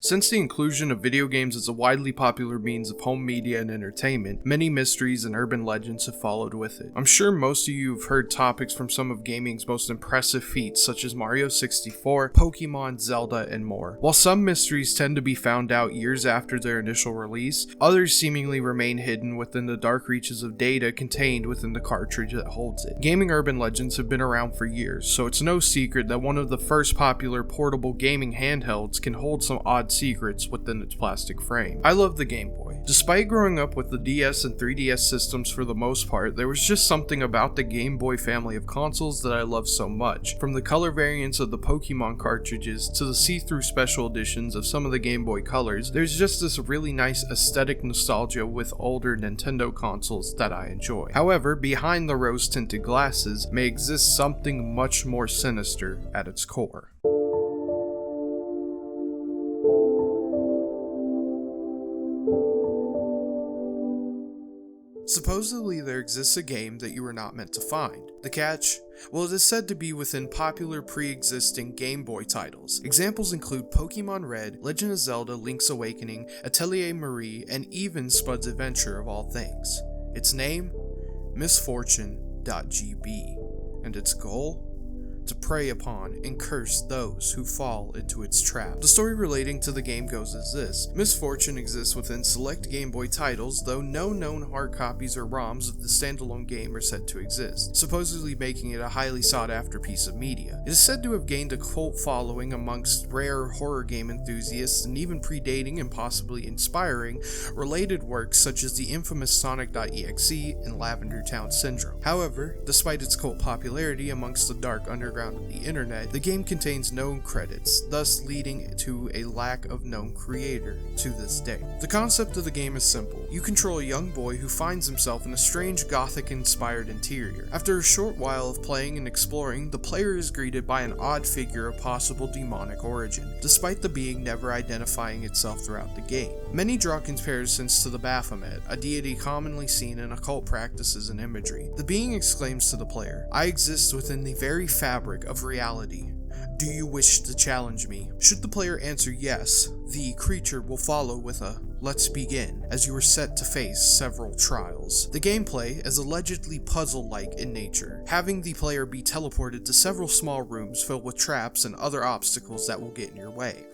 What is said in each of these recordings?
Since the inclusion of video games as a widely popular means of home media and entertainment, many mysteries and urban legends have followed with it. I'm sure most of you have heard topics from some of gaming's most impressive feats such as Mario 64, Pokemon, Zelda, and more. While some mysteries tend to be found out years after their initial release, others seemingly remain hidden within the dark reaches of data contained within the cartridge that holds it. Gaming urban legends have been around for years, so it's no secret that one of the first popular portable gaming handhelds can hold some odd secrets within its plastic frame. I love the Game Boy. Despite growing up with the DS and 3DS systems for the most part, there was just something about the Game Boy family of consoles that I love so much. From the color variants of the Pokemon cartridges to the see-through special editions of some of the Game Boy Colors, there's just this really nice aesthetic nostalgia with older Nintendo consoles that I enjoy. However, behind the rose-tinted glasses may exist something much more sinister at its core. Supposedly there exists a game that you were not meant to find. The catch? Well, it is said to be within popular pre-existing Game Boy titles. Examples include Pokemon Red, Legend of Zelda, Link's Awakening, Atelier Marie, and even Spud's Adventure of all things. Its name? MISFORTUNE.GB. And its goal? To prey upon and curse those who fall into its trap. The story relating to the game goes as this. Misfortune exists within select Game Boy titles, though no known hard copies or ROMs of the standalone game are said to exist, supposedly making it a highly sought after piece of media. It is said to have gained a cult following amongst rare horror game enthusiasts and even predating and possibly inspiring related works such as the infamous Sonic.exe and Lavender Town Syndrome. However, despite its cult popularity amongst the dark underground of the internet, the game contains known credits, thus leading to a lack of known creator to this day. The concept of the game is simple. You control a young boy who finds himself in a strange gothic-inspired interior. After a short while of playing and exploring, the player is greeted by an odd figure of possible demonic origin, despite the being never identifying itself throughout the game. Many draw comparisons to the Baphomet, a deity commonly seen in occult practices and imagery. The being exclaims to the player, "I exist within the very fabric of reality. Do you wish to challenge me?" Should the player answer yes, the creature will follow with a "Let's begin," as you are set to face several trials. The gameplay is allegedly puzzle-like in nature, having the player be teleported to several small rooms filled with traps and other obstacles that will get in your way.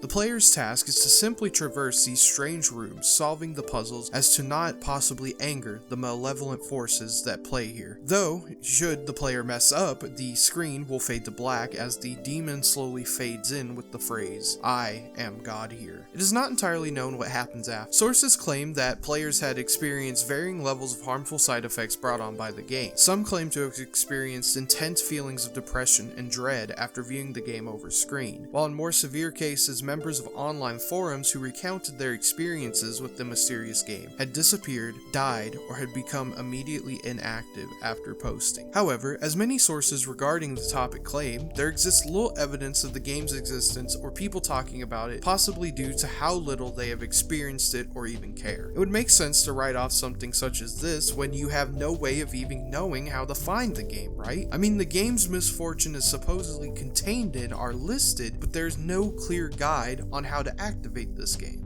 The player's task is to simply traverse these strange rooms, solving the puzzles as to not possibly anger the malevolent forces that play here. Though, should the player mess up, the screen will fade to black as the demon slowly fades in with the phrase, "I am God here." It is not entirely known what happens after. Sources claim that players had experienced varying levels of harmful side effects brought on by the game. Some claim to have experienced intense feelings of depression and dread after viewing the game over screen, while in more severe cases, members of online forums who recounted their experiences with the mysterious game had disappeared, died, or had become immediately inactive after posting. However, as many sources regarding the topic claim, there exists little evidence of the game's existence or people talking about it, possibly due to how little they have experienced it or even care. It would make sense to write off something such as this when you have no way of even knowing how to find the game, right? I mean, the games Misfortune is supposedly contained in are listed, but there's no clear guide on how to activate this game.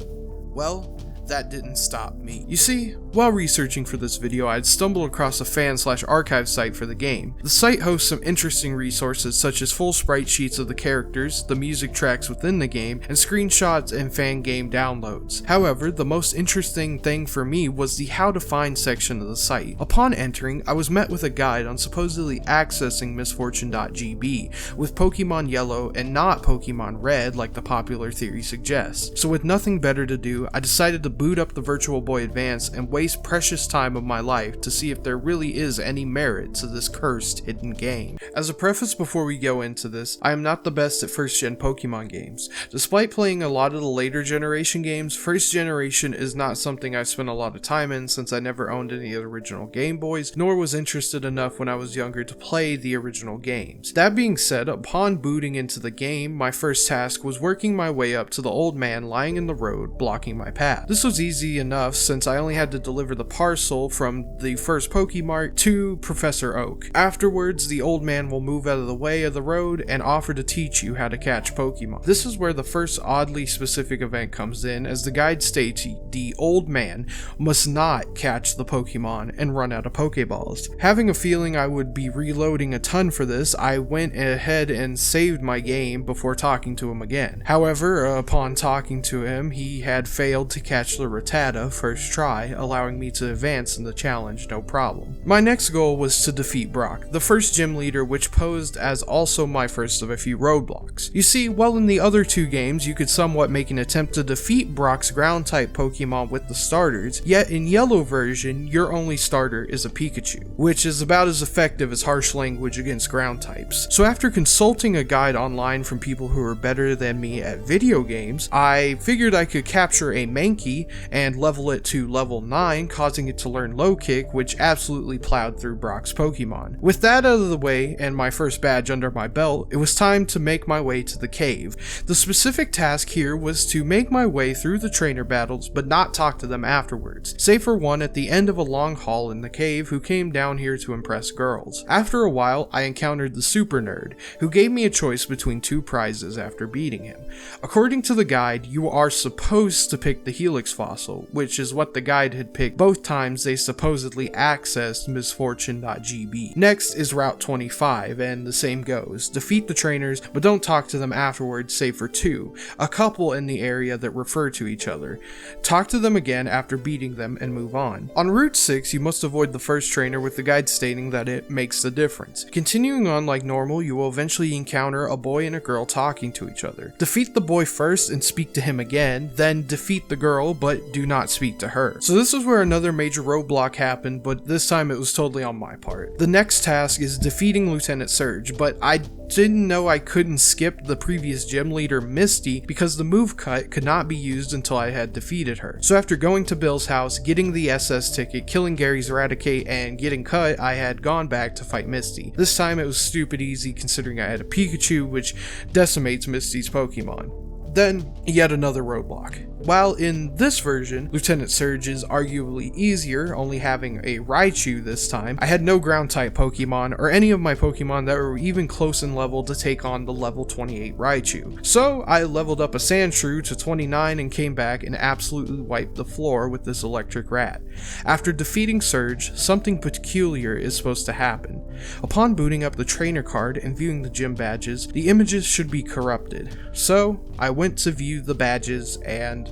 Well, that didn't stop me. You see, while researching for this video, I had stumbled across a fan/archive site for the game. The site hosts some interesting resources such as full sprite sheets of the characters, the music tracks within the game, and screenshots and fan game downloads. However, the most interesting thing for me was the how to find section of the site. Upon entering, I was met with a guide on supposedly accessing Misfortune.GB with Pokemon Yellow and not Pokemon Red like the popular theory suggests. So with nothing better to do, I decided to boot up the Virtual Boy Advance and waste precious time of my life to see if there really is any merit to this cursed hidden game. As a preface before we go into this, I am not the best at first gen Pokemon games. Despite playing a lot of the later generation games, first generation is not something I've spent a lot of time in since I never owned any of the original Game Boys, nor was interested enough when I was younger to play the original games. That being said, upon booting into the game, my first task was working my way up to the old man lying in the road blocking my path. This was easy enough since I only had to deliver the parcel from the first Pokemart to Professor Oak. Afterwards, the old man will move out of the way of the road and offer to teach you how to catch Pokemon. This is where the first oddly specific event comes in, as the guide states the old man must not catch the Pokemon and run out of Pokeballs. Having a feeling I would be reloading a ton for this, I went ahead and saved my game before talking to him again. However, upon talking to him, he had failed to catch the Rattata first try, allowing me to advance in the challenge no problem. My next goal was to defeat Brock, the first gym leader, which posed as also my first of a few roadblocks. You see, while in the other two games you could somewhat make an attempt to defeat Brock's ground type Pokemon with the starters, yet in yellow version your only starter is a Pikachu, which is about as effective as harsh language against ground types. So after consulting a guide online from people who are better than me at video games, I figured I could capture a Mankey and level it to level 9, causing it to learn Low Kick, which absolutely plowed through Brock's Pokemon. With that out of the way and my first badge under my belt, it was time to make my way to the cave. The specific task here was to make my way through the trainer battles but not talk to them afterwards, save for one at the end of a long haul in the cave who came down here to impress girls. After a while, I encountered the Super Nerd, who gave me a choice between two prizes after beating him. According to the guide, you are supposed to pick the Helix fossil, which is what the guide had picked both times they supposedly accessed MISFORTUNE.GB. Next is Route 25, and the same goes. Defeat the trainers, but don't talk to them afterwards save for two, a couple in the area that refer to each other. Talk to them again after beating them and move on. On Route 6, you must avoid the first trainer with the guide stating that it makes the difference. Continuing on like normal, you will eventually encounter a boy and a girl talking to each other. Defeat the boy first and speak to him again, then defeat the girl but do not speak to her. So this is where another major roadblock happened, but this time it was totally on my part. The next task is defeating Lieutenant Surge, but I didn't know I couldn't skip the previous gym leader Misty because the move cut could not be used until I had defeated her. So after going to Bill's house, getting the SS ticket, killing Gary's Eradicate, and getting cut, I had gone back to fight Misty. This time it was stupid easy considering I had a Pikachu, which decimates Misty's Pokemon. Then, yet another roadblock. While in this version, Lieutenant Surge is arguably easier, only having a Raichu this time, I had no ground type Pokemon or any of my Pokemon that were even close in level to take on the level 28 Raichu. So I leveled up a Sandshrew to 29 and came back and absolutely wiped the floor with this electric rat. After defeating Surge, something peculiar is supposed to happen. Upon booting up the trainer card and viewing the gym badges, the images should be corrupted. So I went to view the badges and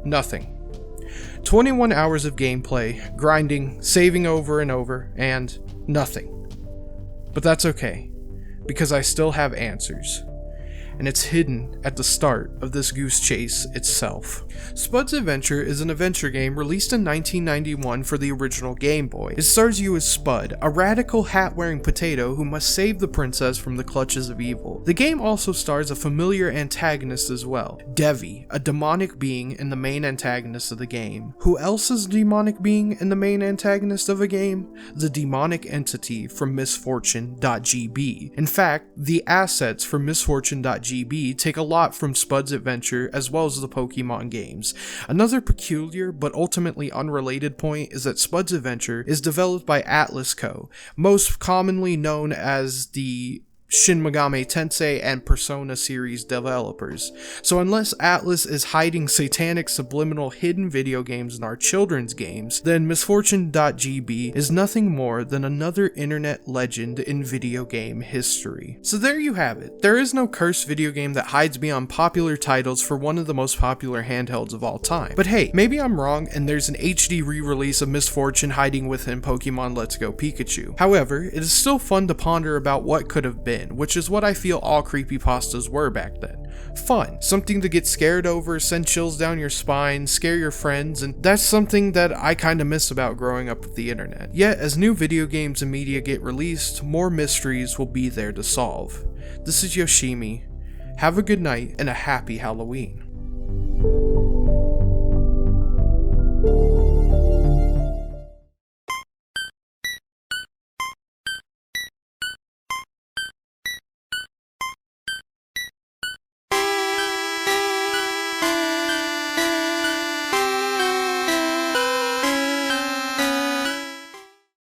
nothing. 21 hours of gameplay, grinding, saving over and over, and nothing. But that's okay, because I still have answers. And it's hidden at the start of this goose chase itself. Spud's Adventure is an adventure game released in 1991 for the original Game Boy. It stars you as Spud, a radical hat-wearing potato who must save the princess from the clutches of evil. The game also stars a familiar antagonist as well, Devi, a demonic being and the main antagonist of the game. Who else is a demonic being and the main antagonist of a game? The demonic entity from MISFORTUNE.GB. In fact, the assets from MISFORTUNE.GB take a lot from Spud's Adventure as well as the Pokemon games. Another peculiar but ultimately unrelated point is that Spud's Adventure is developed by Atlas Co., most commonly known as the Shin Megami Tensei and Persona series developers. So unless Atlas is hiding satanic subliminal hidden video games in our children's games, then MISFORTUNE.GB is nothing more than another internet legend in video game history. So there you have it. There is no cursed video game that hides beyond popular titles for one of the most popular handhelds of all time. But hey, maybe I'm wrong and there's an HD re-release of MISFORTUNE hiding within Pokemon Let's Go Pikachu. However, it is still fun to ponder about what could have been, which is what I feel all creepypastas were back then. Fun, something to get scared over, send chills down your spine, scare your friends, and that's something that I kinda miss about growing up with the internet. Yet, as new video games and media get released, more mysteries will be there to solve. This is Yoshimi. Have a good night and a happy Halloween.